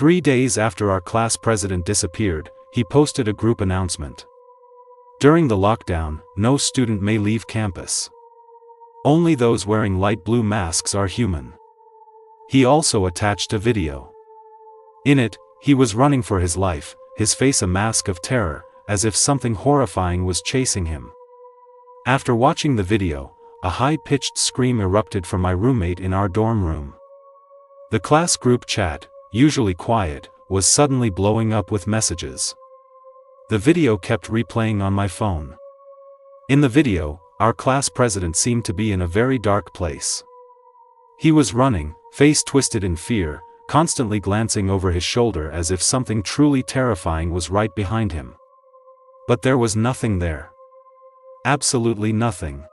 3 days after our class president disappeared, he posted a group announcement. During the lockdown, no student may leave campus. Only those wearing light blue masks are human. He also attached a video. In it, he was running for his life, his face a mask of terror, as if something horrifying was chasing him. After watching the video, a high-pitched scream erupted from my roommate in our dorm room. The class group chat, usually quiet, was suddenly blowing up with messages. The video kept replaying on my phone. In the video, our class president seemed to be in a very dark place. He was running, face twisted in fear, constantly glancing over his shoulder as if something truly terrifying was right behind him. But there was nothing there. Absolutely nothing.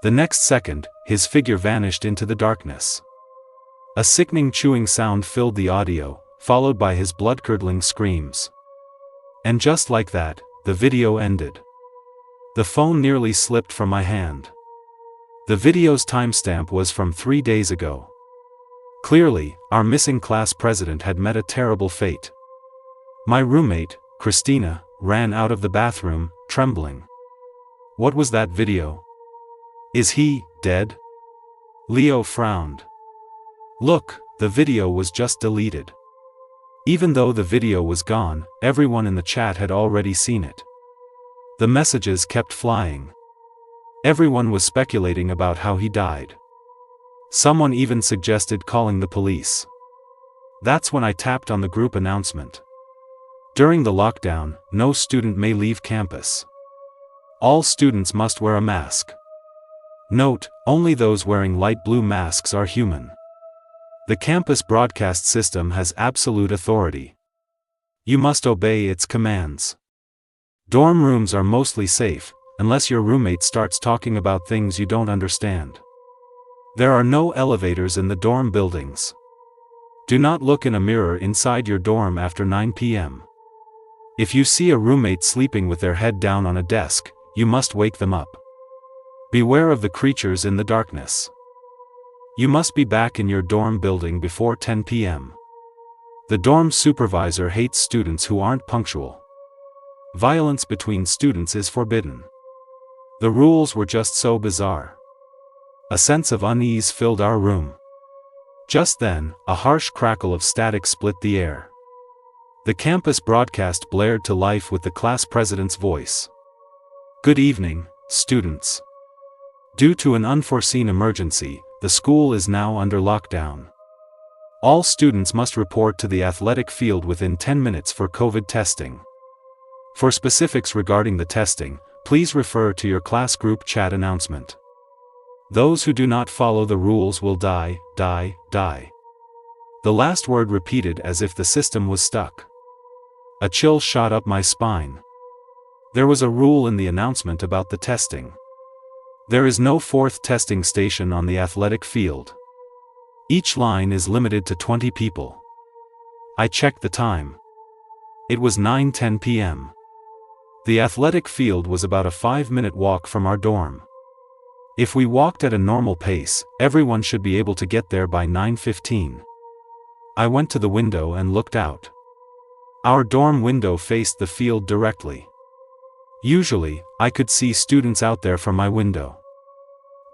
The next second, his figure vanished into the darkness. A sickening chewing sound filled the audio, followed by his blood-curdling screams. And just like that, the video ended. The phone nearly slipped from my hand. The video's timestamp was from 3 days ago. Clearly, our missing class president had met a terrible fate. My roommate, Christina, ran out of the bathroom, trembling. What was that video? Is he dead? Leo frowned. Look, the video was just deleted. Even though the video was gone, everyone in the chat had already seen it. The messages kept flying. Everyone was speculating about how he died. Someone even suggested calling the police. That's when I tapped on the group announcement. During the lockdown, no student may leave campus. All students must wear a mask. Note, only those wearing light blue masks are human. The campus broadcast system has absolute authority. You must obey its commands. Dorm rooms are mostly safe, unless your roommate starts talking about things you don't understand. There are no elevators in the dorm buildings. Do not look in a mirror inside your dorm after 9 p.m. If you see a roommate sleeping with their head down on a desk, you must wake them up. Beware of the creatures in the darkness. You must be back in your dorm building before 10 p.m. The dorm supervisor hates students who aren't punctual. Violence between students is forbidden. The rules were just so bizarre. A sense of unease filled our room. Just then, a harsh crackle of static split the air. The campus broadcast blared to life with the class president's voice. Good evening, students. Due to an unforeseen emergency, the school is now under lockdown. All students must report to the athletic field within 10 minutes for COVID testing. For specifics regarding the testing, please refer to your class group chat announcement. Those who do not follow the rules will die. The last word repeated as if the system was stuck. A chill shot up my spine. There was a rule in the announcement about the testing. There is no fourth testing station on the athletic field. Each line is limited to 20 people. I checked the time. It was 9:10 p.m. The athletic field was about a 5-minute walk from our dorm. If we walked at a normal pace, everyone should be able to get there by 9:15. I went to the window and looked out. Our dorm window faced the field directly. Usually, I could see students out there from my window.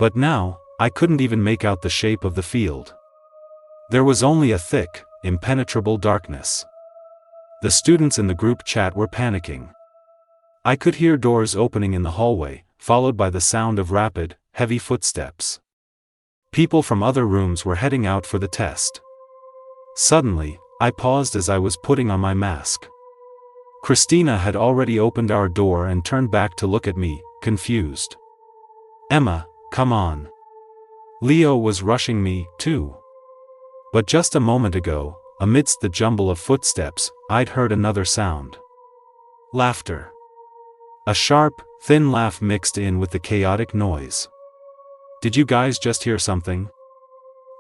But now, I couldn't even make out the shape of the field. There was only a thick, impenetrable darkness. The students in the group chat were panicking. I could hear doors opening in the hallway, followed by the sound of rapid, heavy footsteps. People from other rooms were heading out for the test. Suddenly, I paused as I was putting on my mask. Christina had already opened our door and turned back to look at me, confused. Emma, come on. Leo was rushing me, too. But just a moment ago, amidst the jumble of footsteps, I'd heard another sound. Laughter. A sharp, thin laugh mixed in with the chaotic noise. Did you guys just hear something?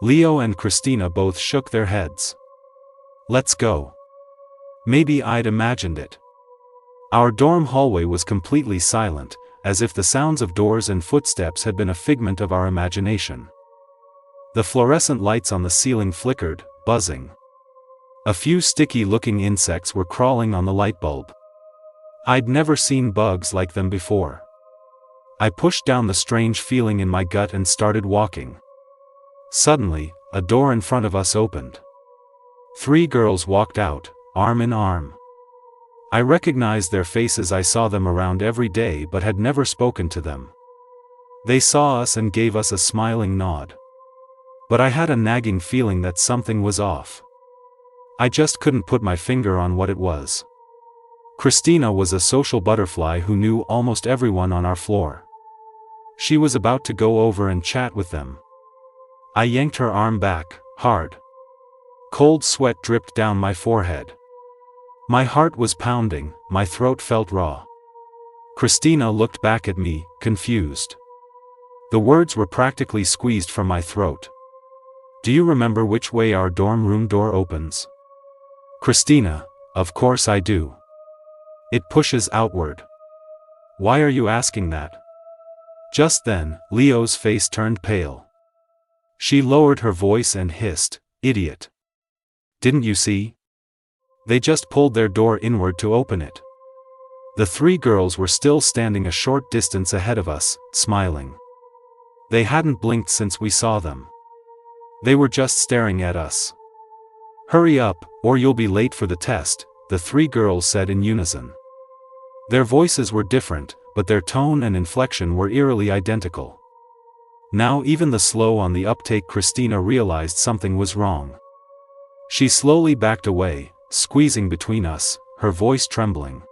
Leo and Christina both shook their heads. Let's go. Maybe I'd imagined it. Our dorm hallway was completely silent, as if the sounds of doors and footsteps had been a figment of our imagination. The fluorescent lights on the ceiling flickered, buzzing. A few sticky-looking insects were crawling on the light bulb. I'd never seen bugs like them before. I pushed down the strange feeling in my gut and started walking. Suddenly, a door in front of us opened. 3 girls walked out, arm in arm. I recognized their faces. I saw them around every day but had never spoken to them. They saw us and gave us a smiling nod. But I had a nagging feeling that something was off. I just couldn't put my finger on what it was. Christina was a social butterfly who knew almost everyone on our floor. She was about to go over and chat with them. I yanked her arm back, hard. Cold sweat dripped down my forehead. My heart was pounding, my throat felt raw. Christina looked back at me, confused. The words were practically squeezed from my throat. Do you remember which way our dorm room door opens? Christina, of course I do. It pushes outward. Why are you asking that? Just then, Leo's face turned pale. She lowered her voice and hissed, "Idiot. Didn't you see? They just pulled their door inward to open it." The 3 girls were still standing a short distance ahead of us, smiling. They hadn't blinked since we saw them. They were just staring at us. "Hurry up, or you'll be late for the test," the 3 girls said in unison. Their voices were different, but their tone and inflection were eerily identical. Now even the slow on the uptake Christina realized something was wrong. She slowly backed away, squeezing between us, her voice trembling.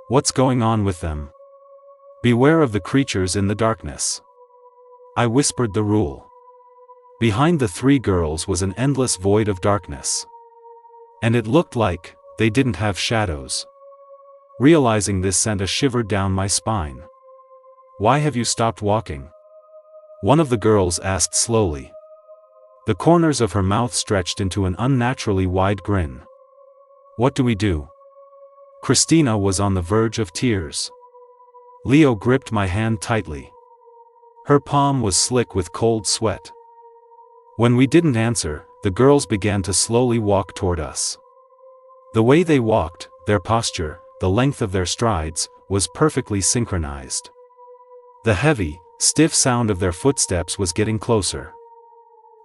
"What's going on with them? Beware of the creatures in the darkness." I whispered the rule. Behind the 3 girls was an endless void of darkness. And it looked like they didn't have shadows. Realizing this sent a shiver down my spine. "Why have you stopped walking?" one of the girls asked slowly. The corners of her mouth stretched into an unnaturally wide grin. "What do we do?" Christina was on the verge of tears. Leo gripped my hand tightly. Her palm was slick with cold sweat. When we didn't answer, the girls began to slowly walk toward us. The way they walked, their posture, the length of their strides, was perfectly synchronized. The heavy, stiff sound of their footsteps was getting closer.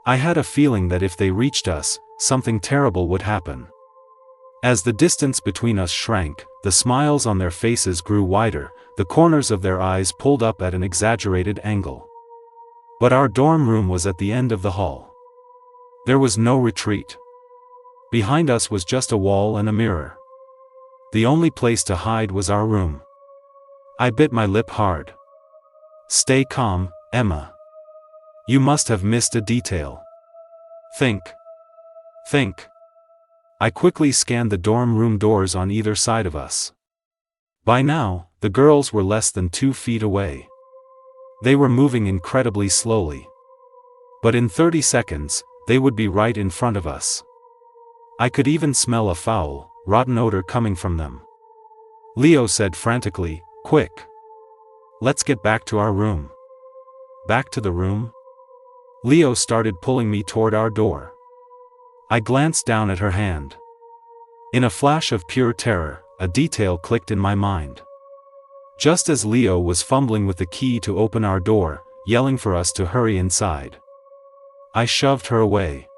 I had a feeling that if they reached us, something terrible would happen. As the distance between us shrank, the smiles on their faces grew wider, the corners of their eyes pulled up at an exaggerated angle. But our dorm room was at the end of the hall. There was no retreat. Behind us was just a wall and a mirror. The only place to hide was our room. I bit my lip hard. "Stay calm, Emma. You must have missed a detail. Think. Think." I quickly scanned the dorm room doors on either side of us. By now, the girls were less than 2 feet away. They were moving incredibly slowly. But in 30 seconds, they would be right in front of us. I could even smell a foul, rotten odor coming from them. Leo said frantically, "Quick. Let's get back to our room." "Back to the room?" Leo started pulling me toward our door. I glanced down at her hand. In a flash of pure terror, a detail clicked in my mind. Just as Leo was fumbling with the key to open our door, yelling for us to hurry inside, I shoved her away.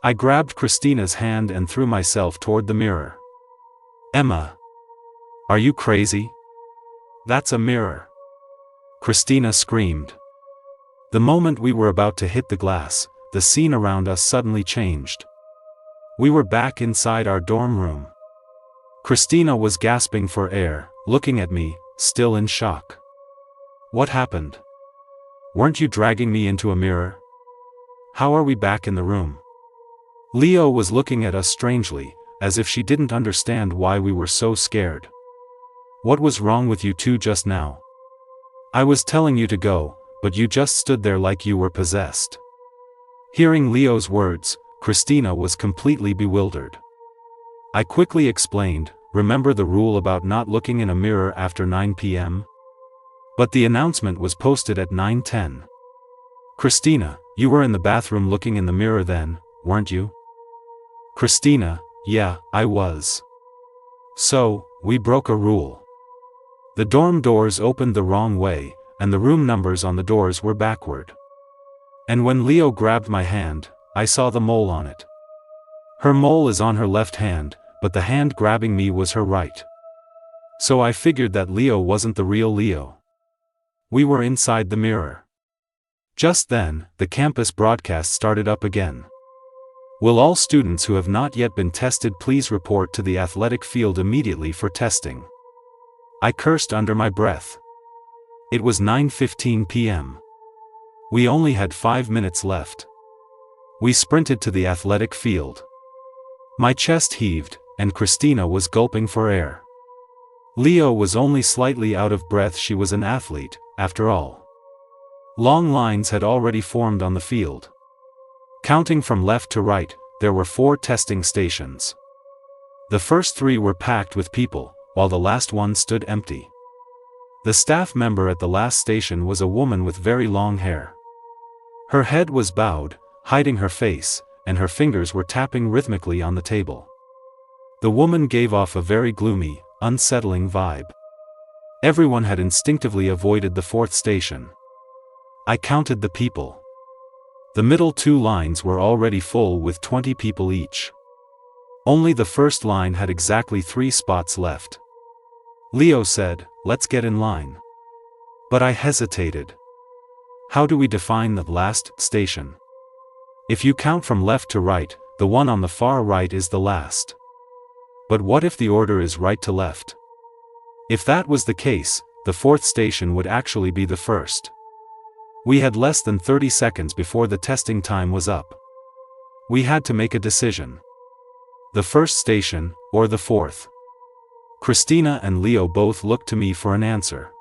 I grabbed Christina's hand and threw myself toward the mirror. "Emma! Are you crazy? That's a mirror!" Christina screamed. The moment we were about to hit the glass, the scene around us suddenly changed. We were back inside our dorm room. Christina was gasping for air, looking at me, still in shock. "What happened? Weren't you dragging me into a mirror? How are we back in the room?" Leo was looking at us strangely, as if she didn't understand why we were so scared. "What was wrong with you two just now? I was telling you to go, but you just stood there like you were possessed." Hearing Leo's words, Christina was completely bewildered. I quickly explained, "Remember the rule about not looking in a mirror after 9 p.m.? But the announcement was posted at 9:10. "Christina, you were in the bathroom looking in the mirror then, weren't you?" Christina, yeah, I was. So, we broke a rule. The dorm doors opened the wrong way, and the room numbers on the doors were backward. And when Leo grabbed my hand, I saw the mole on it. Her mole is on her left hand, but the hand grabbing me was her right. So I figured that Leo wasn't the real Leo. We were inside the mirror. Just then, the campus broadcast started up again. Will all students who have not yet been tested please report to the athletic field immediately for testing? I cursed under my breath. It was 9:15 p.m. We only had 5 minutes left. We sprinted to the athletic field. My chest heaved, and Christina was gulping for air. Leo was only slightly out of breath. She was an athlete, after all. Long lines had already formed on the field. Counting from left to right, there were 4 testing stations. The first 3 were packed with people, while the last one stood empty. The staff member at the last station was a woman with very long hair. Her head was bowed, hiding her face, and her fingers were tapping rhythmically on the table. The woman gave off a very gloomy, unsettling vibe. Everyone had instinctively avoided the 4th station. I counted the people. The middle 2 lines were already full with 20 people each. Only the first line had exactly 3 spots left. Leo said, "Let's get in line." But I hesitated. How do we define the last station? If you count from left to right, the one on the far right is the last. But what if the order is right to left? If that was the case, the 4th station would actually be the first. We had less than 30 seconds before the testing time was up. We had to make a decision. The first station, or the 4th? Christina and Leo both looked to me for an answer.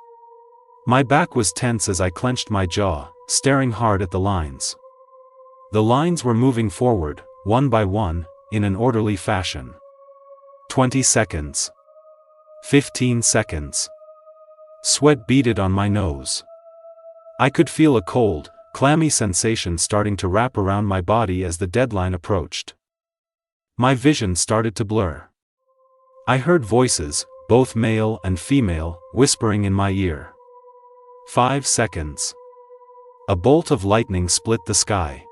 My back was tense as I clenched my jaw, staring hard at the lines. The lines were moving forward, one by one, in an orderly fashion. 20 seconds. 15 seconds. Sweat beaded on my nose. I could feel a cold, clammy sensation starting to wrap around my body as the deadline approached. My vision started to blur. I heard voices, both male and female, whispering in my ear. 5 seconds. A bolt of lightning split the sky.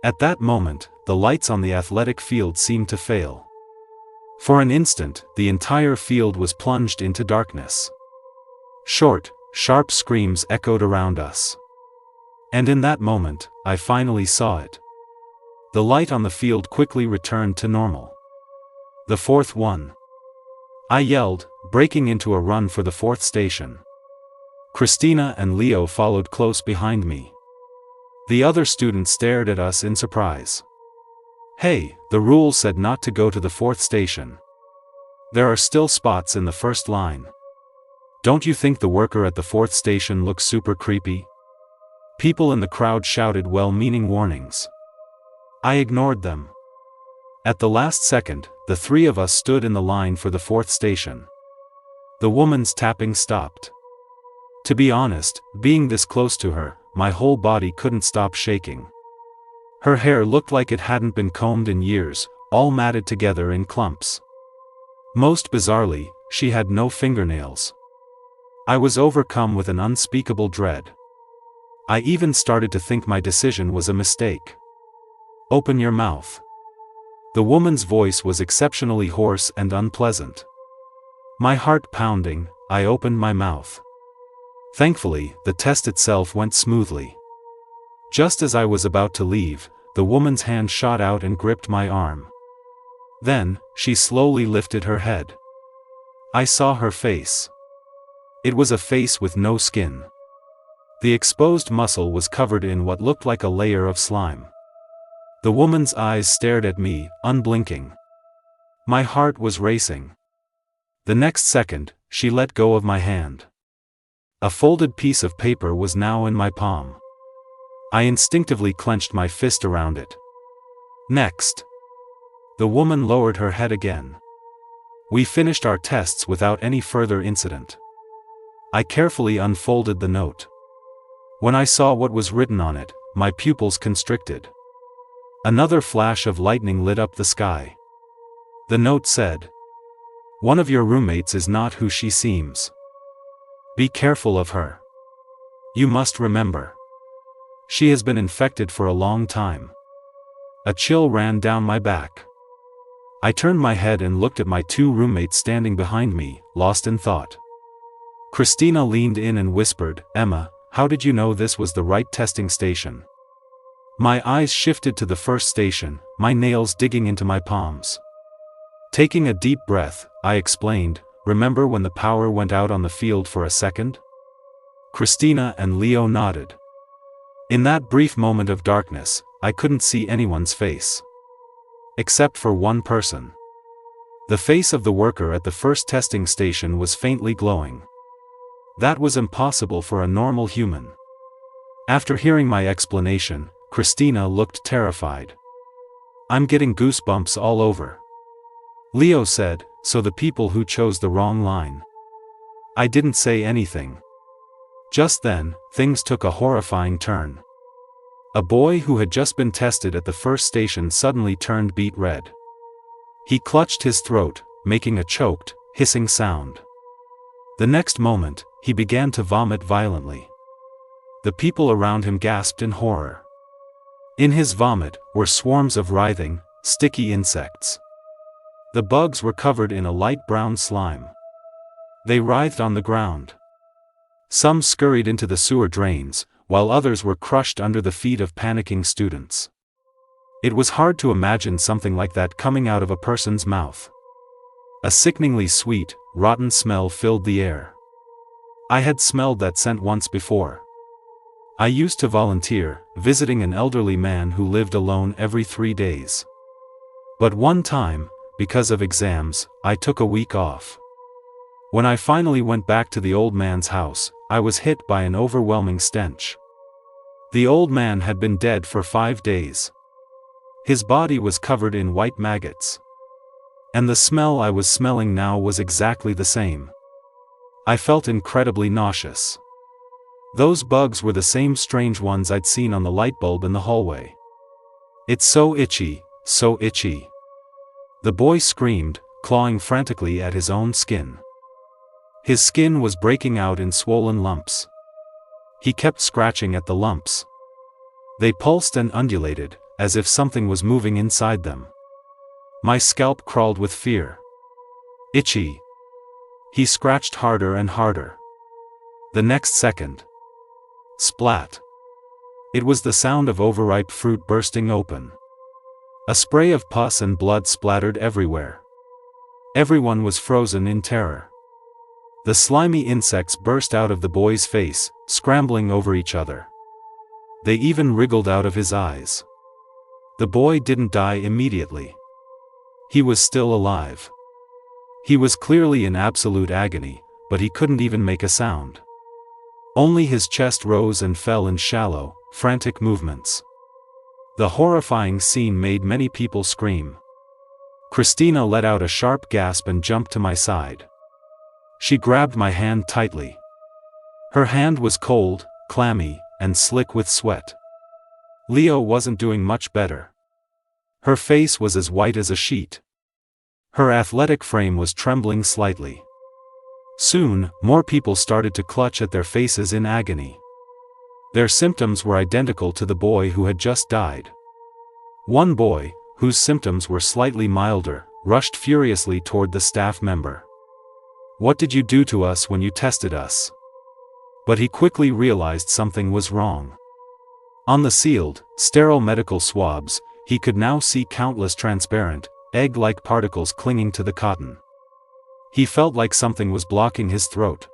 At that moment, the lights on the athletic field seemed to fail. For an instant, the entire field was plunged into darkness. Short, sharp screams echoed around us. And in that moment, I finally saw it. The light on the field quickly returned to normal. The 4th one. I yelled, breaking into a run for the 4th station. Christina and Leo followed close behind me. The other students stared at us in surprise. Hey, the rules said not to go to the 4th station. There are still spots in the first line. Don't you think the worker at the 4th station looks super creepy? People in the crowd shouted well-meaning warnings. I ignored them. At the last second, the 3 of us stood in the line for the 4th station. The woman's tapping stopped. To be honest, being this close to her, my whole body couldn't stop shaking. Her hair looked like it hadn't been combed in years, all matted together in clumps. Most bizarrely, she had no fingernails. I was overcome with an unspeakable dread. I even started to think my decision was a mistake. Open your mouth. The woman's voice was exceptionally hoarse and unpleasant. My heart pounding, I opened my mouth. Thankfully, the test itself went smoothly. Just as I was about to leave, the woman's hand shot out and gripped my arm. Then, she slowly lifted her head. I saw her face. It was a face with no skin. The exposed muscle was covered in what looked like a layer of slime. The woman's eyes stared at me, unblinking. My heart was racing. The next second, she let go of my hand. A folded piece of paper was now in my palm. I instinctively clenched my fist around it. Next. The woman lowered her head again. We finished our tests without any further incident. I carefully unfolded the note. When I saw what was written on it, my pupils constricted. Another flash of lightning lit up the sky. The note said, "One of your roommates is not who she seems. Be careful of her. You must remember. She has been infected for a long time." A chill ran down my back. I turned my head and looked at my two roommates standing behind me, lost in thought. Christina leaned in and whispered, "Emma, how did you know this was the right testing station?" My eyes shifted to the first station, my nails digging into my palms. Taking a deep breath, I explained, "Remember when the power went out on the field for a second?" Christina and Leo nodded. In that brief moment of darkness, I couldn't see anyone's face. Except for one person. The face of the worker at the first testing station was faintly glowing. That was impossible for a normal human. After hearing my explanation, Christina looked terrified. "I'm getting goosebumps all over," Leo said, "so the people who chose the wrong line." I didn't say anything. Just then, things took a horrifying turn. A boy who had just been tested at the first station suddenly turned beet red. He clutched his throat, making a choked, hissing sound. The next moment, he began to vomit violently. The people around him gasped in horror. In his vomit were swarms of writhing, sticky insects. The bugs were covered in a light brown slime. They writhed on the ground. Some scurried into the sewer drains, while others were crushed under the feet of panicking students. It was hard to imagine something like that coming out of a person's mouth. A sickeningly sweet, rotten smell filled the air. I had smelled that scent once before. I used to volunteer, visiting an elderly man who lived alone every 3 days. But one time, because of exams, I took a week off. When I finally went back to the old man's house, I was hit by an overwhelming stench. The old man had been dead for 5 days. His body was covered in white maggots. And the smell I was smelling now was exactly the same. I felt incredibly nauseous. Those bugs were the same strange ones I'd seen on the light bulb in the hallway. "It's so itchy, so itchy." The boy screamed, clawing frantically at his own skin. His skin was breaking out in swollen lumps. He kept scratching at the lumps. They pulsed and undulated, as if something was moving inside them. My scalp crawled with fear. "Itchy." He scratched harder and harder. The next second. Splat. It was the sound of overripe fruit bursting open. A spray of pus and blood splattered everywhere. Everyone was frozen in terror. The slimy insects burst out of the boy's face, scrambling over each other. They even wriggled out of his eyes. The boy didn't die immediately. He was still alive. He was clearly in absolute agony, but he couldn't even make a sound. Only his chest rose and fell in shallow, frantic movements. The horrifying scene made many people scream. Christina let out a sharp gasp and jumped to my side. She grabbed my hand tightly. Her hand was cold, clammy, and slick with sweat. Leo wasn't doing much better. Her face was as white as a sheet. Her athletic frame was trembling slightly. Soon, more people started to clutch at their faces in agony. Their symptoms were identical to the boy who had just died. One boy, whose symptoms were slightly milder, rushed furiously toward the staff member. "What did you do to us when you tested us?" But he quickly realized something was wrong. On the sealed, sterile medical swabs, he could now see countless transparent, egg-like particles clinging to the cotton. He felt like something was blocking his throat.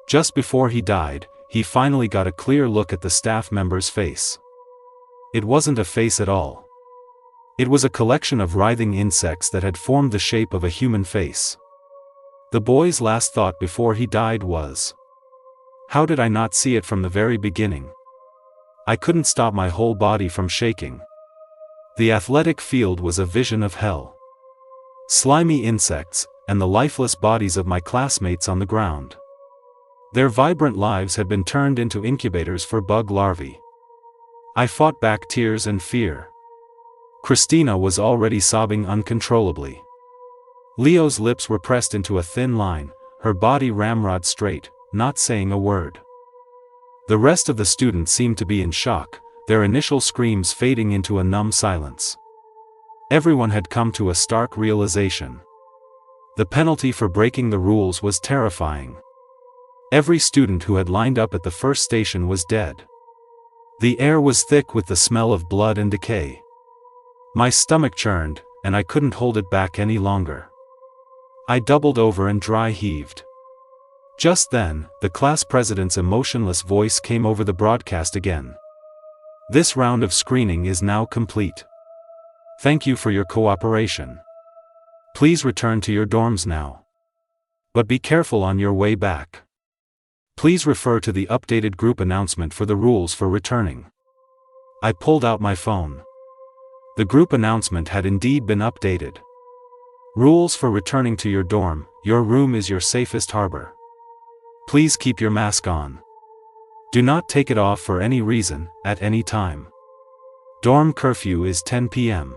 Just before he died, he finally got a clear look at the staff member's face. It wasn't a face at all. It was a collection of writhing insects that had formed the shape of a human face. The boy's last thought before he died was, "How did I not see it from the very beginning?" I couldn't stop my whole body from shaking. The athletic field was a vision of hell. Slimy insects, and the lifeless bodies of my classmates on the ground. Their vibrant lives had been turned into incubators for bug larvae. I fought back tears and fear. Christina was already sobbing uncontrollably. Leo's lips were pressed into a thin line, her body ramrod straight, not saying a word. The rest of the students seemed to be in shock, their initial screams fading into a numb silence. Everyone had come to a stark realization. The penalty for breaking the rules was terrifying. Every student who had lined up at the first station was dead. The air was thick with the smell of blood and decay. My stomach churned, and I couldn't hold it back any longer. I doubled over and dry heaved. Just then, the class president's emotionless voice came over the broadcast again. This round of screening is now complete. Thank you for your cooperation. Please return to your dorms now. But be careful on your way back. Please refer to the updated group announcement for the rules for returning. I pulled out my phone. The group announcement had indeed been updated. Rules for returning to your dorm: your room is your safest harbor. Please keep your mask on. Do not take it off for any reason, at any time. Dorm curfew is 10 p.m.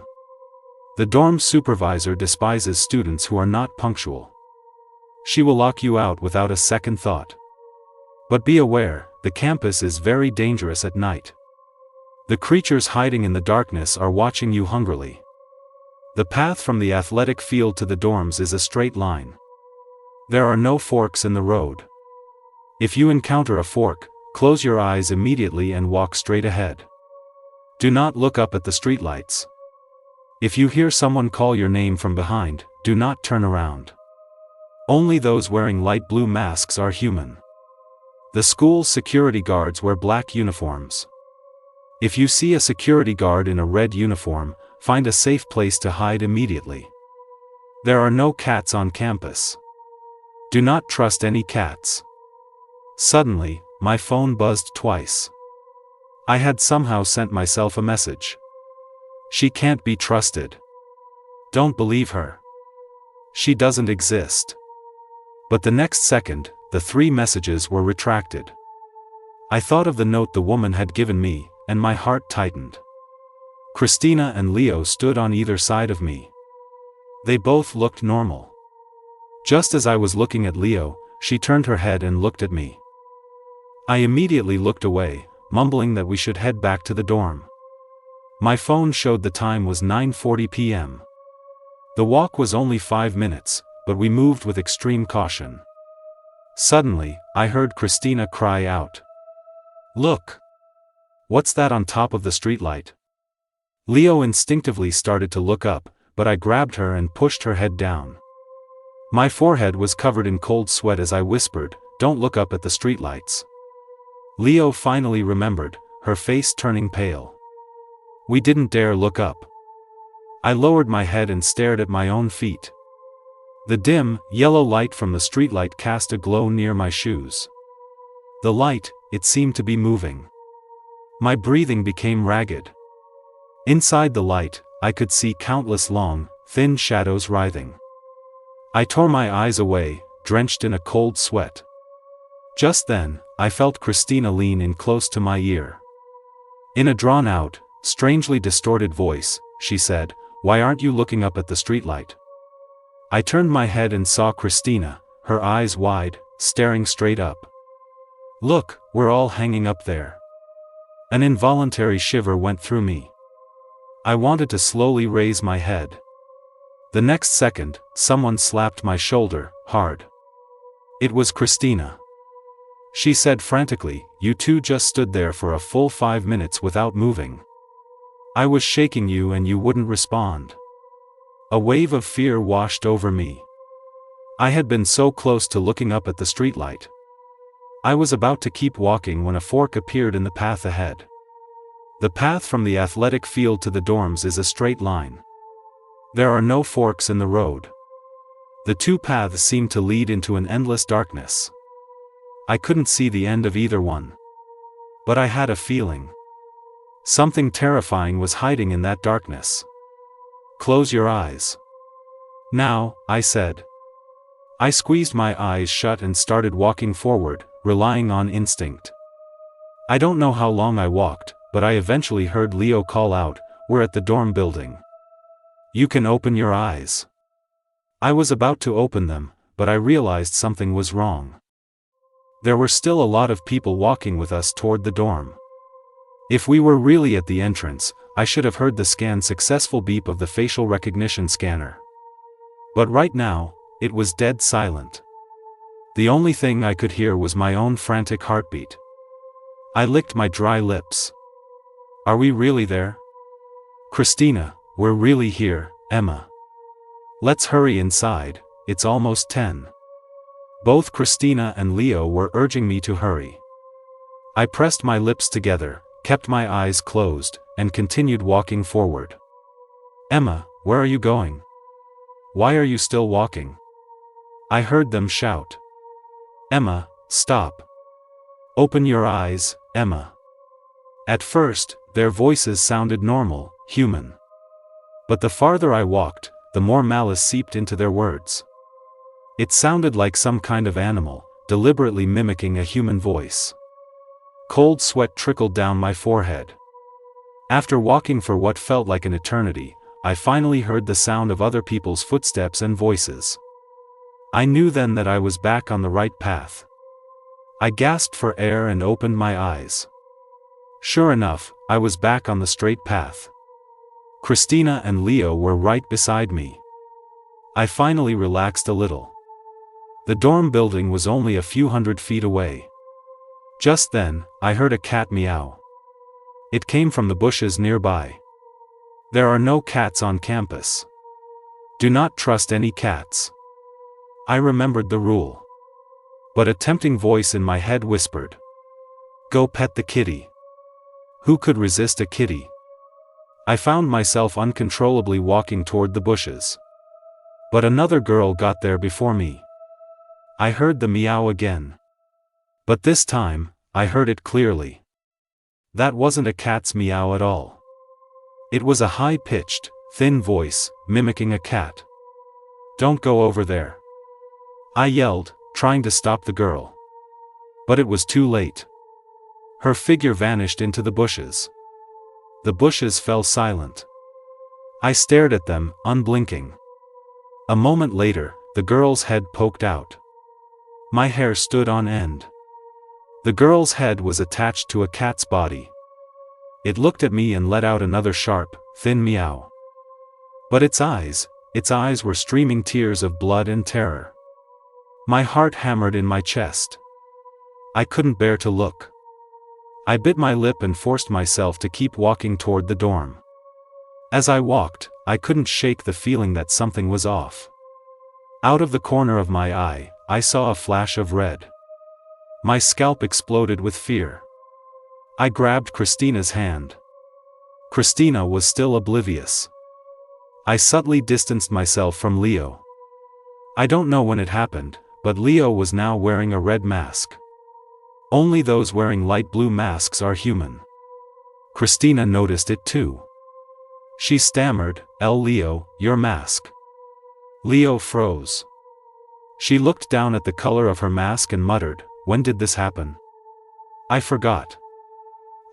The dorm supervisor despises students who are not punctual. She will lock you out without a second thought. But be aware, the campus is very dangerous at night. The creatures hiding in the darkness are watching you hungrily. The path from the athletic field to the dorms is a straight line. There are no forks in the road. If you encounter a fork, close your eyes immediately and walk straight ahead. Do not look up at the streetlights. If you hear someone call your name from behind, do not turn around. Only those wearing light blue masks are human. The school's security guards wear black uniforms. If you see a security guard in a red uniform, find a safe place to hide immediately. There are no cats on campus. Do not trust any cats. Suddenly, my phone buzzed twice. I had somehow sent myself a message. She can't be trusted. Don't believe her. She doesn't exist. But the next second, the 3 messages were retracted. I thought of the note the woman had given me, and my heart tightened. Christina and Leo stood on either side of me. They both looked normal. Just as I was looking at Leo, she turned her head and looked at me. I immediately looked away, mumbling that we should head back to the dorm. My phone showed the time was 9:40 p.m. The walk was only 5 minutes, but we moved with extreme caution. Suddenly, I heard Christina cry out. Look! What's that on top of the streetlight? Leo instinctively started to look up, but I grabbed her and pushed her head down. My forehead was covered in cold sweat as I whispered, "Don't look up at the streetlights." Leo finally remembered, her face turning pale. We didn't dare look up. I lowered my head and stared at my own feet. The dim, yellow light from the streetlight cast a glow near my shoes. The light, it seemed to be moving. My breathing became ragged. Inside the light, I could see countless long, thin shadows writhing. I tore my eyes away, drenched in a cold sweat. Just then, I felt Christina lean in close to my ear. In a drawn-out, strangely distorted voice, she said, "Why aren't you looking up at the streetlight?" I turned my head and saw Christina, her eyes wide, staring straight up. "Look, we're all hanging up there." An involuntary shiver went through me. I wanted to slowly raise my head. The next second, someone slapped my shoulder, hard. It was Christina. She said frantically, "You two just stood there for a full 5 minutes without moving. I was shaking you and you wouldn't respond." A wave of fear washed over me. I had been so close to looking up at the streetlight. I was about to keep walking when a fork appeared in the path ahead. The path from the athletic field to the dorms is a straight line. There are no forks in the road. The 2 paths seemed to lead into an endless darkness. I couldn't see the end of either one. But I had a feeling. Something terrifying was hiding in that darkness. "Close your eyes. Now," I said. I squeezed my eyes shut and started walking forward, relying on instinct. I don't know how long I walked, but I eventually heard Leo call out, we're at the dorm building. You can open your eyes. I was about to open them, but I realized something was wrong. There were still a lot of people walking with us toward the dorm. If we were really at the entrance, I should have heard the scan's successful beep of the facial recognition scanner. But right now, it was dead silent. The only thing I could hear was my own frantic heartbeat. I licked my dry lips. Are we really there? Christina, we're really here, Emma. Let's hurry inside, it's almost 10. Both Christina and Leo were urging me to hurry. I pressed my lips together, kept my eyes closed, and continued walking forward. Emma, where are you going? Why are you still walking? I heard them shout. Emma, stop. Open your eyes, Emma. At first, their voices sounded normal, human. But the farther I walked, the more malice seeped into their words. It sounded like some kind of animal, deliberately mimicking a human voice. Cold sweat trickled down my forehead. After walking for what felt like an eternity, I finally heard the sound of other people's footsteps and voices. I knew then that I was back on the right path. I gasped for air and opened my eyes. Sure enough, I was back on the straight path. Christina and Leo were right beside me. I finally relaxed a little. The dorm building was only a few hundred feet away. Just then, I heard a cat meow. It came from the bushes nearby. There are no cats on campus. Do not trust any cats. I remembered the rule. But a tempting voice in my head whispered, "Go pet the kitty." Who could resist a kitty? I found myself uncontrollably walking toward the bushes. But another girl got there before me. I heard the meow again. But this time, I heard it clearly. That wasn't a cat's meow at all. It was a high-pitched, thin voice, mimicking a cat. "Don't go over there," I yelled, trying to stop the girl. But it was too late. Her figure vanished into the bushes. The bushes fell silent. I stared at them, unblinking. A moment later, the girl's head poked out. My hair stood on end. The girl's head was attached to a cat's body. It looked at me and let out another sharp, thin meow. But its eyes were streaming tears of blood and terror. My heart hammered in my chest. I couldn't bear to look. I bit my lip and forced myself to keep walking toward the dorm. As I walked, I couldn't shake the feeling that something was off. Out of the corner of my eye, I saw a flash of red. My scalp exploded with fear. I grabbed Christina's hand. Christina was still oblivious. I subtly distanced myself from Leo. I don't know when it happened, but Leo was now wearing a red mask. Only those wearing light blue masks are human. Christina noticed it too. She stammered, Leo, your mask." Leo froze. She looked down at the color of her mask and muttered, "When did this happen?" I forgot.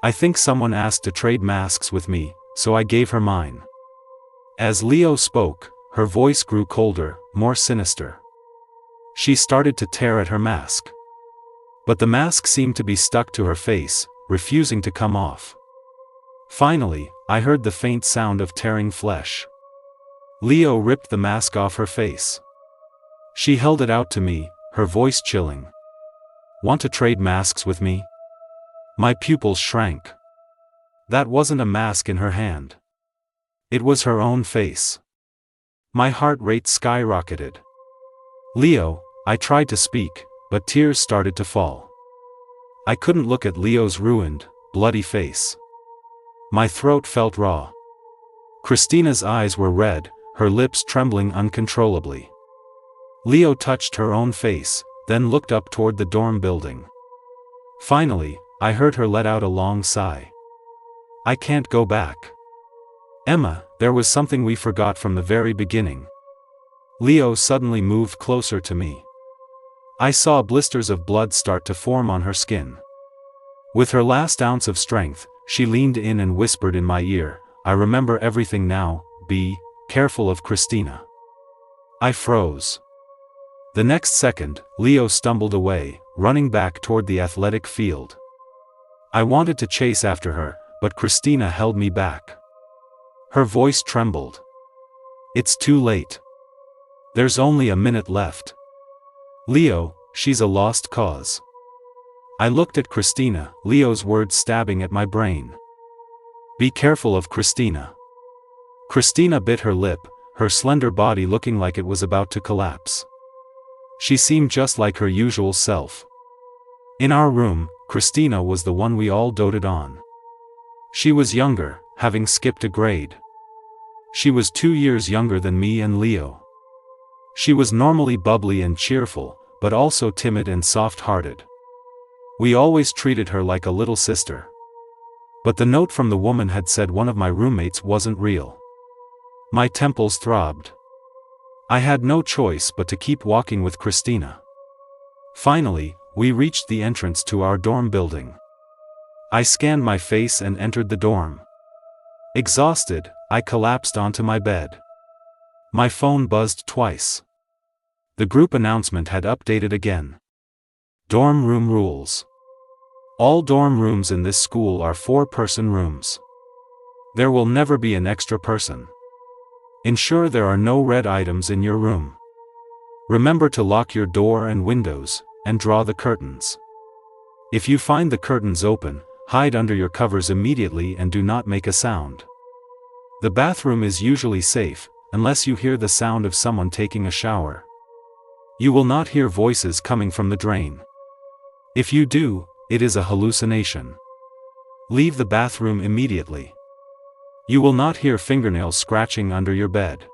I think someone asked to trade masks with me, so I gave her mine. As Leo spoke, her voice grew colder, more sinister. She started to tear at her mask. But the mask seemed to be stuck to her face, refusing to come off. Finally, I heard the faint sound of tearing flesh. Leo ripped the mask off her face. She held it out to me, her voice chilling. "Want to trade masks with me?" My pupils shrank. That wasn't a mask in her hand. It was her own face. My heart rate skyrocketed. "Leo," I tried to speak, but tears started to fall. I couldn't look at Leo's ruined, bloody face. My throat felt raw. Christina's eyes were red, her lips trembling uncontrollably. Leo touched her own face, then looked up toward the dorm building. Finally, I heard her let out a long sigh. "I can't go back. Emma, there was something we forgot from the very beginning." Leo suddenly moved closer to me. I saw blisters of blood start to form on her skin. With her last ounce of strength, she leaned in and whispered in my ear, I remember everything now, be careful of Christina. I froze. The next second, Leo stumbled away, running back toward the athletic field. I wanted to chase after her, but Christina held me back. Her voice trembled. It's too late. There's only a minute left. Leo, she's a lost cause. I looked at Christina, Leo's words stabbing at my brain. Be careful of Christina. Christina bit her lip, her slender body looking like it was about to collapse. She seemed just like her usual self. In our room, Christina was the one we all doted on. She was younger, having skipped a grade. She was 2 years younger than me and Leo. She was normally bubbly and cheerful, but also timid and soft-hearted. We always treated her like a little sister. But the note from the woman had said one of my roommates wasn't real. My temples throbbed. I had no choice but to keep walking with Christina. Finally, we reached the entrance to our dorm building. I scanned my face and entered the dorm. Exhausted, I collapsed onto my bed. My phone buzzed twice. The group announcement had updated again. Dorm room rules. All dorm rooms in this school are 4-person rooms. There will never be an extra person. Ensure there are no red items in your room. Remember to lock your door and windows, and draw the curtains. If you find the curtains open, hide under your covers immediately and do not make a sound. The bathroom is usually safe, unless you hear the sound of someone taking a shower. You will not hear voices coming from the drain. If you do, it is a hallucination. Leave the bathroom immediately. You will not hear fingernails scratching under your bed.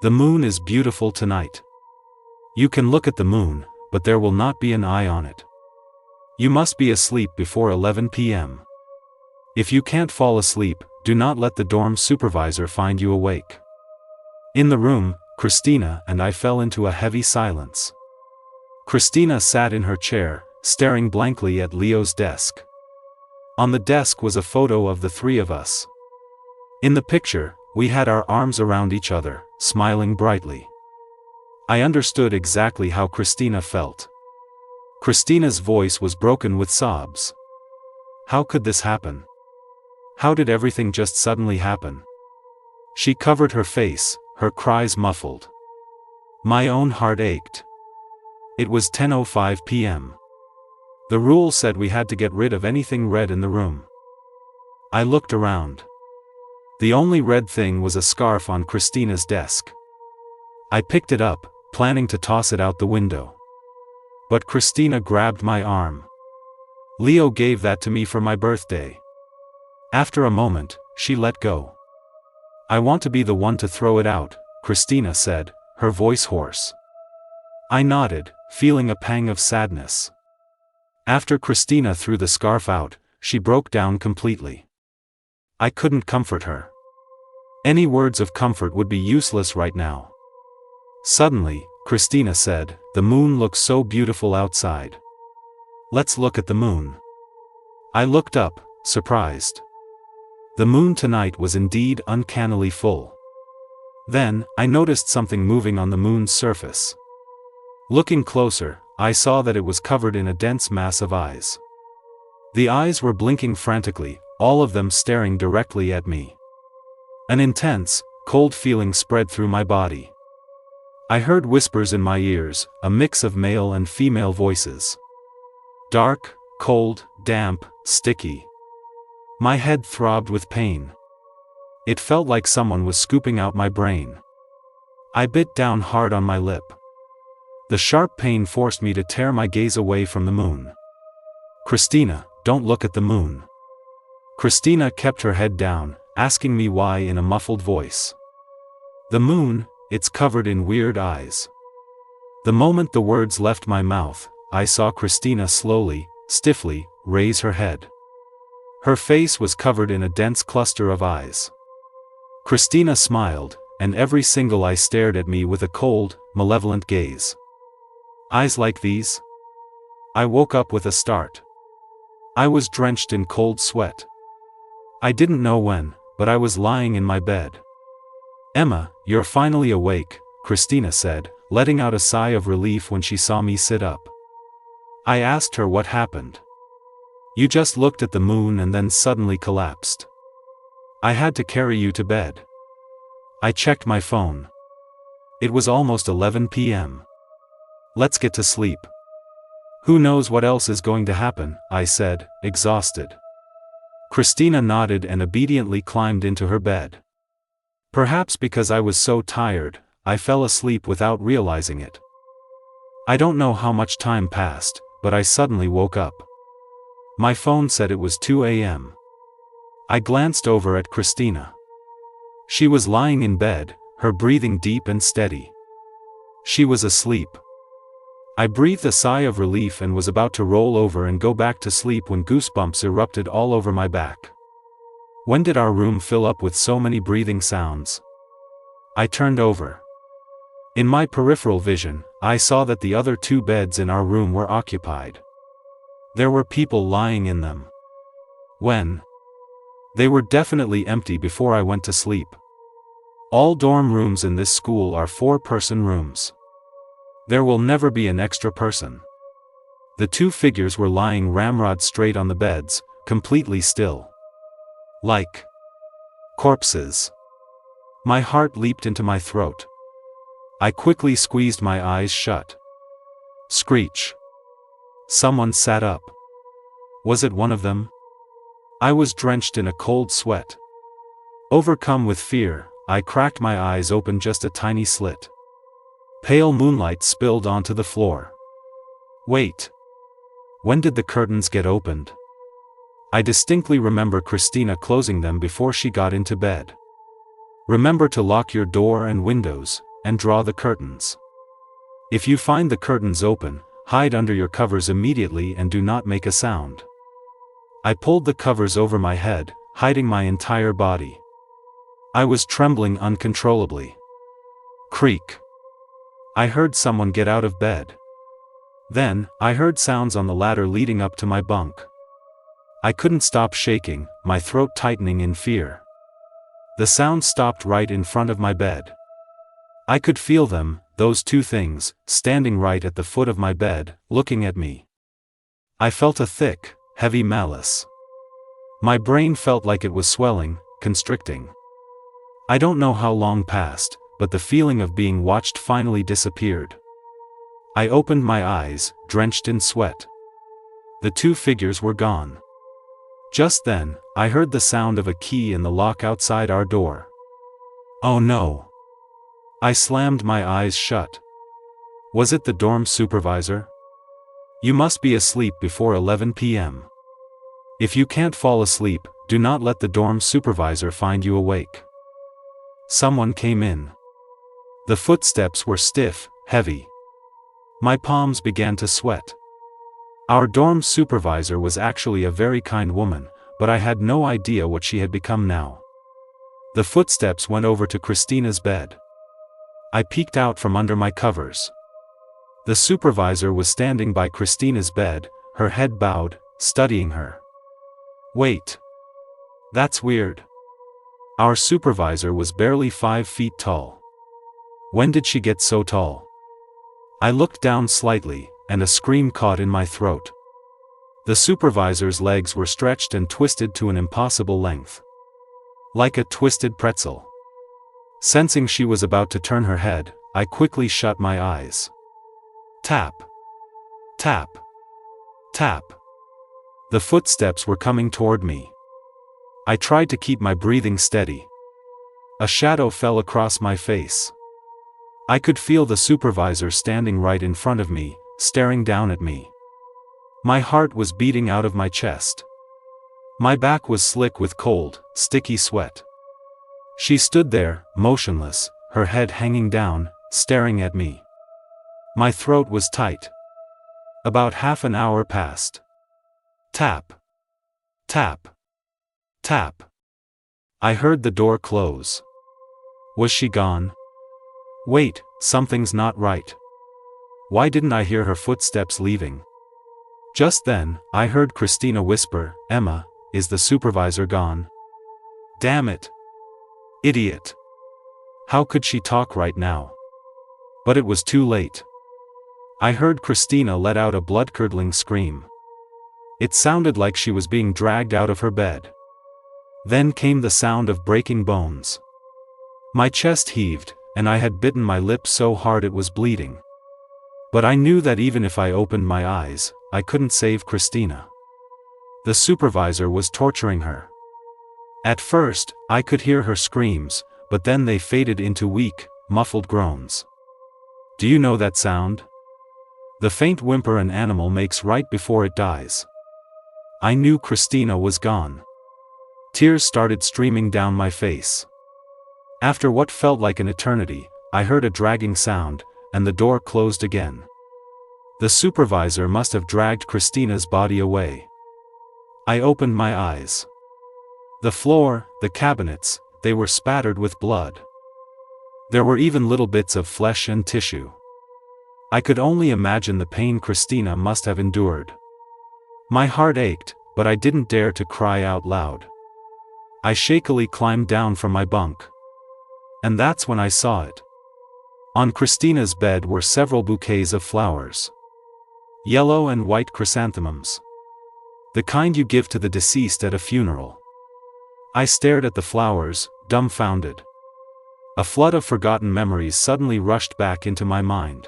The moon is beautiful tonight. You can look at the moon, but there will not be an eye on it. You must be asleep before 11 p.m. If you can't fall asleep, do not let the dorm supervisor find you awake. In the room, Christina and I fell into a heavy silence. Christina sat in her chair, staring blankly at Leo's desk. On the desk was a photo of the three of us. In the picture, we had our arms around each other, smiling brightly. I understood exactly how Christina felt. Christina's voice was broken with sobs. How could this happen? How did everything just suddenly happen? She covered her face, her cries muffled. My own heart ached. It was 10:05 p.m. The rule said we had to get rid of anything red in the room. I looked around. The only red thing was a scarf on Christina's desk. I picked it up, planning to toss it out the window. But Christina grabbed my arm. Leo gave that to me for my birthday. After a moment, she let go. I want to be the one to throw it out, Christina said, her voice hoarse. I nodded, feeling a pang of sadness. After Christina threw the scarf out, she broke down completely. I couldn't comfort her. Any words of comfort would be useless right now. Suddenly, Christina said, "The moon looks so beautiful outside. Let's look at the moon." I looked up, surprised. The moon tonight was indeed uncannily full. Then, I noticed something moving on the moon's surface. Looking closer, I saw that it was covered in a dense mass of eyes. The eyes were blinking frantically, all of them staring directly at me. An intense, cold feeling spread through my body. I heard whispers in my ears, a mix of male and female voices. Dark, cold, damp, sticky. My head throbbed with pain. It felt like someone was scooping out my brain. I bit down hard on my lip. The sharp pain forced me to tear my gaze away from the moon. "Christina, don't look at the moon." Christina kept her head down, asking me why in a muffled voice. "The moon, it's covered in weird eyes." The moment the words left my mouth, I saw Christina slowly, stiffly, raise her head. Her face was covered in a dense cluster of eyes. Christina smiled, and every single eye stared at me with a cold, malevolent gaze. Eyes like these? I woke up with a start. I was drenched in cold sweat. I didn't know when, but I was lying in my bed. "Emma, you're finally awake," Christina said, letting out a sigh of relief when she saw me sit up. I asked her what happened. "You just looked at the moon and then suddenly collapsed. I had to carry you to bed." I checked my phone. It was almost 11 p.m. "Let's get to sleep. Who knows what else is going to happen," I said, exhausted. Christina nodded and obediently climbed into her bed. Perhaps because I was so tired, I fell asleep without realizing it. I don't know how much time passed, but I suddenly woke up. My phone said it was 2 a.m. I glanced over at Christina. She was lying in bed, her breathing deep and steady. She was asleep. I breathed a sigh of relief and was about to roll over and go back to sleep when goosebumps erupted all over my back. When did our room fill up with so many breathing sounds? I turned over. In my peripheral vision, I saw that the other 2 beds in our room were occupied. There were people lying in them. When? They were definitely empty before I went to sleep. All dorm rooms in this school are 4-person rooms. There will never be an extra person. The 2 figures were lying ramrod straight on the beds, completely still. Like corpses. My heart leaped into my throat. I quickly squeezed my eyes shut. Screech. Someone sat up. Was it one of them? I was drenched in a cold sweat. Overcome with fear, I cracked my eyes open just a tiny slit. Pale moonlight spilled onto the floor. Wait. When did the curtains get opened? I distinctly remember Christina closing them before she got into bed. "Remember to lock your door and windows, and draw the curtains. If you find the curtains open, hide under your covers immediately and do not make a sound." I pulled the covers over my head, hiding my entire body. I was trembling uncontrollably. Creak. I heard someone get out of bed. Then, I heard sounds on the ladder leading up to my bunk. I couldn't stop shaking, my throat tightening in fear. The sound stopped right in front of my bed. I could feel them, those 2 things, standing right at the foot of my bed, looking at me. I felt a thick, heavy malice. My brain felt like it was swelling, constricting. I don't know how long passed, but the feeling of being watched finally disappeared. I opened my eyes, drenched in sweat. The 2 figures were gone. Just then, I heard the sound of a key in the lock outside our door. Oh no! I slammed my eyes shut. Was it the dorm supervisor? "You must be asleep before 11 p.m. If you can't fall asleep, do not let the dorm supervisor find you awake." Someone came in. The footsteps were stiff, heavy. My palms began to sweat. Our dorm supervisor was actually a very kind woman, but I had no idea what she had become now. The footsteps went over to Christina's bed. I peeked out from under my covers. The supervisor was standing by Christina's bed, her head bowed, studying her. Wait. That's weird. Our supervisor was barely 5 feet tall. When did she get so tall? I looked down slightly, and a scream caught in my throat. The supervisor's legs were stretched and twisted to an impossible length. Like a twisted pretzel. Sensing she was about to turn her head, I quickly shut my eyes. Tap. Tap. Tap. The footsteps were coming toward me. I tried to keep my breathing steady. A shadow fell across my face. I could feel the supervisor standing right in front of me, staring down at me. My heart was beating out of my chest. My back was slick with cold, sticky sweat. She stood there, motionless, her head hanging down, staring at me. My throat was tight. About half an hour passed. Tap. Tap. Tap. I heard the door close. Was she gone? Wait, something's not right. Why didn't I hear her footsteps leaving? Just then, I heard Christina whisper, "Emma, is the supervisor gone?" Damn it. Idiot. How could she talk right now? But it was too late. I heard Christina let out a blood-curdling scream. It sounded like she was being dragged out of her bed. Then came the sound of breaking bones. My chest heaved, and I had bitten my lip so hard it was bleeding. But I knew that even if I opened my eyes, I couldn't save Christina. The supervisor was torturing her. At first, I could hear her screams, but then they faded into weak, muffled groans. Do you know that sound? The faint whimper an animal makes right before it dies. I knew Christina was gone. Tears started streaming down my face. After what felt like an eternity, I heard a dragging sound, and the door closed again. The supervisor must have dragged Christina's body away. I opened my eyes. The floor, the cabinets, they were spattered with blood. There were even little bits of flesh and tissue. I could only imagine the pain Christina must have endured. My heart ached, but I didn't dare to cry out loud. I shakily climbed down from my bunk. And that's when I saw it. On Christina's bed were several bouquets of flowers. Yellow and white chrysanthemums. The kind you give to the deceased at a funeral. I stared at the flowers, dumbfounded. A flood of forgotten memories suddenly rushed back into my mind.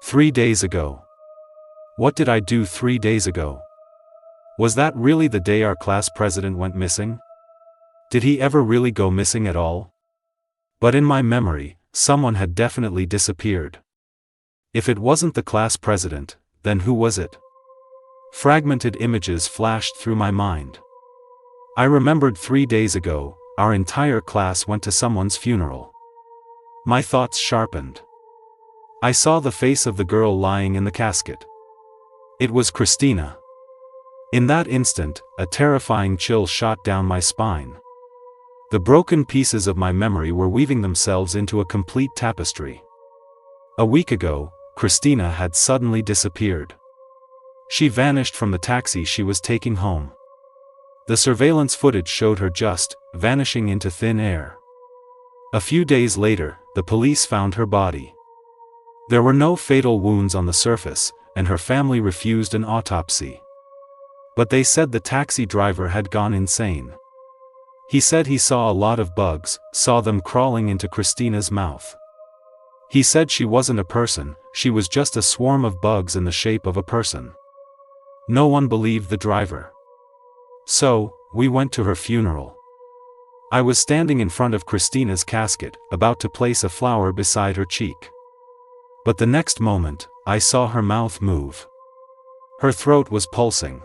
3 days ago. What did I do 3 days ago? Was that really the day our class president went missing? Did he ever really go missing at all? But in my memory, someone had definitely disappeared. If it wasn't the class president, then who was it? Fragmented images flashed through my mind. I remembered 3 days ago, our entire class went to someone's funeral. My thoughts sharpened. I saw the face of the girl lying in the casket. It was Christina. In that instant, a terrifying chill shot down my spine. The broken pieces of my memory were weaving themselves into a complete tapestry. A week ago, Christina had suddenly disappeared. She vanished from the taxi she was taking home. The surveillance footage showed her just vanishing into thin air. A few days later, the police found her body. There were no fatal wounds on the surface, and her family refused an autopsy. But they said the taxi driver had gone insane. He said he saw a lot of bugs, saw them crawling into Christina's mouth. He said she wasn't a person, she was just a swarm of bugs in the shape of a person. No one believed the driver. So, we went to her funeral. I was standing in front of Christina's casket, about to place a flower beside her cheek. But the next moment, I saw her mouth move. Her throat was pulsing.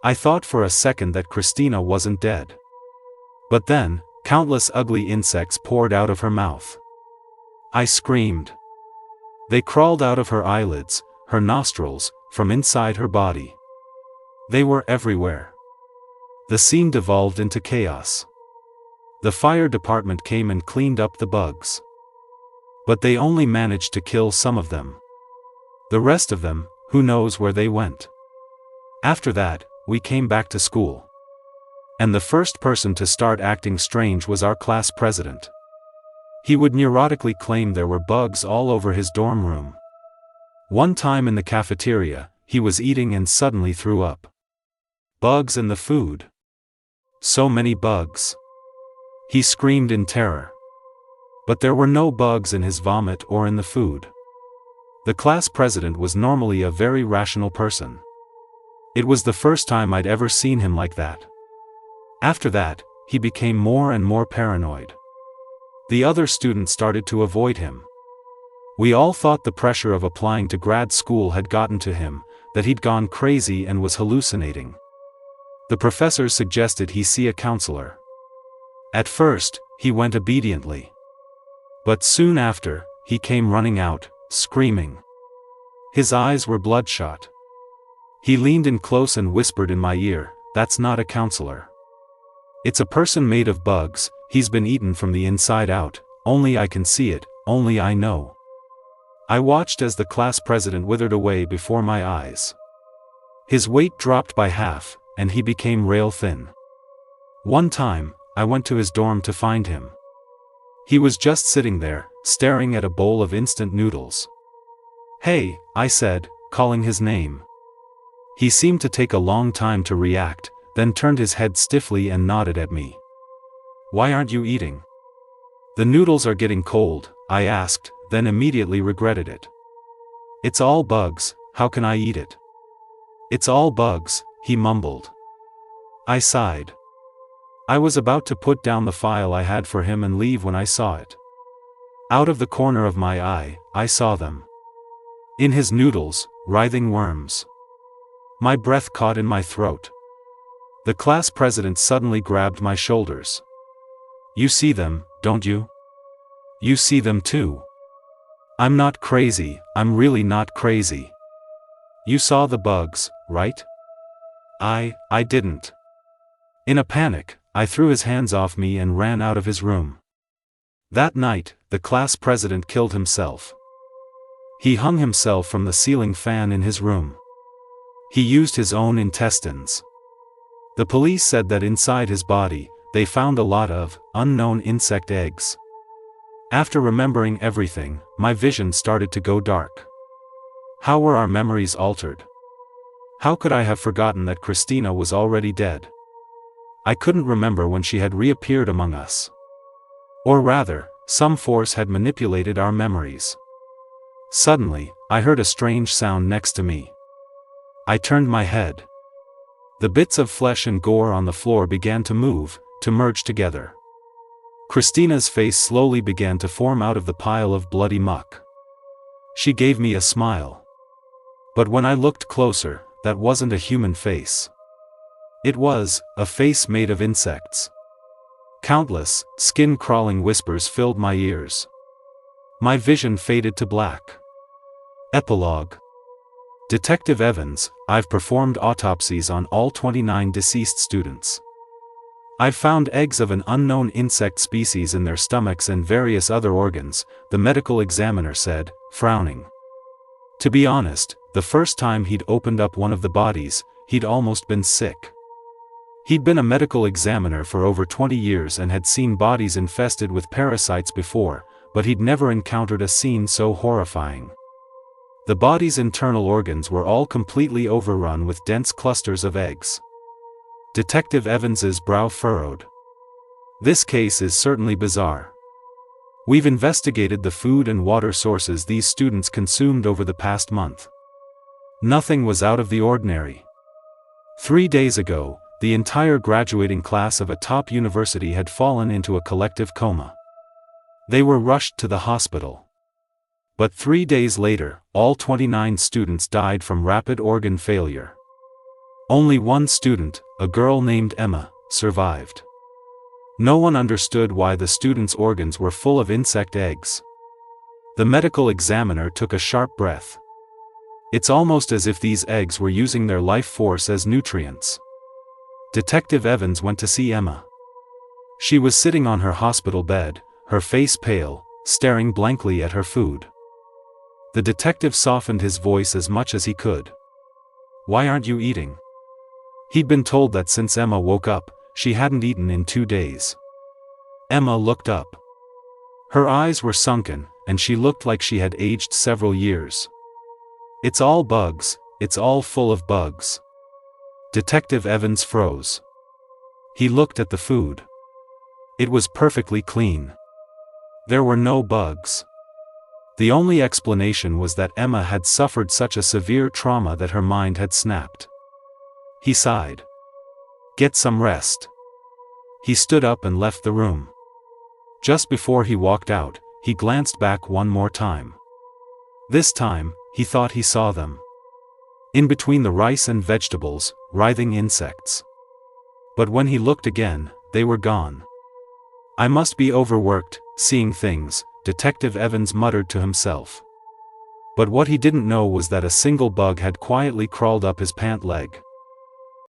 I thought for a second that Christina wasn't dead. But then, countless ugly insects poured out of her mouth. I screamed. They crawled out of her eyelids, her nostrils, from inside her body. They were everywhere. The scene devolved into chaos. The fire department came and cleaned up the bugs. But they only managed to kill some of them. The rest of them, who knows where they went. After that, we came back to school. And the first person to start acting strange was our class president. He would neurotically claim there were bugs all over his dorm room. One time in the cafeteria, he was eating and suddenly threw up. Bugs in the food. So many bugs. He screamed in terror. But there were no bugs in his vomit or in the food. The class president was normally a very rational person. It was the first time I'd ever seen him like that. After that, he became more and more paranoid. The other students started to avoid him. We all thought the pressure of applying to grad school had gotten to him, that he'd gone crazy and was hallucinating. The professors suggested he see a counselor. At first, he went obediently. But soon after, he came running out, screaming. His eyes were bloodshot. He leaned in close and whispered in my ear, "That's not a counselor. It's a person made of bugs, he's been eaten from the inside out, only I can see it, only I know." I watched as the class president withered away before my eyes. His weight dropped by half, and he became rail thin. One time, I went to his dorm to find him. He was just sitting there, staring at a bowl of instant noodles. "Hey," I said, calling his name. He seemed to take a long time to react, then turned his head stiffly and nodded at me. "Why aren't you eating?" "The noodles are getting cold," I asked, then immediately regretted it. "It's all bugs, how can I eat it?" "It's all bugs," he mumbled. I sighed. I was about to put down the file I had for him and leave when I saw it. Out of the corner of my eye, I saw them. In his noodles, writhing worms. My breath caught in my throat. The class president suddenly grabbed my shoulders. "You see them, don't you? You see them too. I'm not crazy, I'm really not crazy. You saw the bugs, right?" I didn't. In a panic, I threw his hands off me and ran out of his room. That night, the class president killed himself. He hung himself from the ceiling fan in his room. He used his own intestines. The police said that inside his body, they found a lot of unknown insect eggs. After remembering everything, my vision started to go dark. How were our memories altered? How could I have forgotten that Christina was already dead? I couldn't remember when she had reappeared among us. Or rather, some force had manipulated our memories. Suddenly, I heard a strange sound next to me. I turned my head. The bits of flesh and gore on the floor began to move, to merge together. Christina's face slowly began to form out of the pile of bloody muck. She gave me a smile. But when I looked closer, that wasn't a human face. It was a face made of insects. Countless, skin-crawling whispers filled my ears. My vision faded to black. Epilogue. Detective Evans, I've performed autopsies on all 29 deceased students. I've found eggs of an unknown insect species in their stomachs and various other organs, the medical examiner said, frowning. To be honest, the first time he'd opened up one of the bodies, he'd almost been sick. He'd been a medical examiner for over 20 years and had seen bodies infested with parasites before, but he'd never encountered a scene so horrifying. The body's internal organs were all completely overrun with dense clusters of eggs. Detective Evans's brow furrowed. This case is certainly bizarre. We've investigated the food and water sources these students consumed over the past month. Nothing was out of the ordinary. 3 days ago, the entire graduating class of a top university had fallen into a collective coma. They were rushed to the hospital. But 3 days later, all 29 students died from rapid organ failure. Only one student, a girl named Emma, survived. No one understood why the student's organs were full of insect eggs. The medical examiner took a sharp breath. It's almost as if these eggs were using their life force as nutrients. Detective Evans went to see Emma. She was sitting on her hospital bed, her face pale, staring blankly at her food. The detective softened his voice as much as he could. "Why aren't you eating?" He'd been told that since Emma woke up, she hadn't eaten in 2 days. Emma looked up. Her eyes were sunken, and she looked like she had aged several years. "It's all bugs, it's all full of bugs." Detective Evans froze. He looked at the food. It was perfectly clean. There were no bugs. The only explanation was that Emma had suffered such a severe trauma that her mind had snapped. He sighed. "Get some rest." He stood up and left the room. Just before he walked out, he glanced back one more time. This time, he thought he saw them. In between the rice and vegetables, writhing insects. But when he looked again, they were gone. "I must be overworked, seeing things," Detective Evans muttered to himself. But what he didn't know was that a single bug had quietly crawled up his pant leg.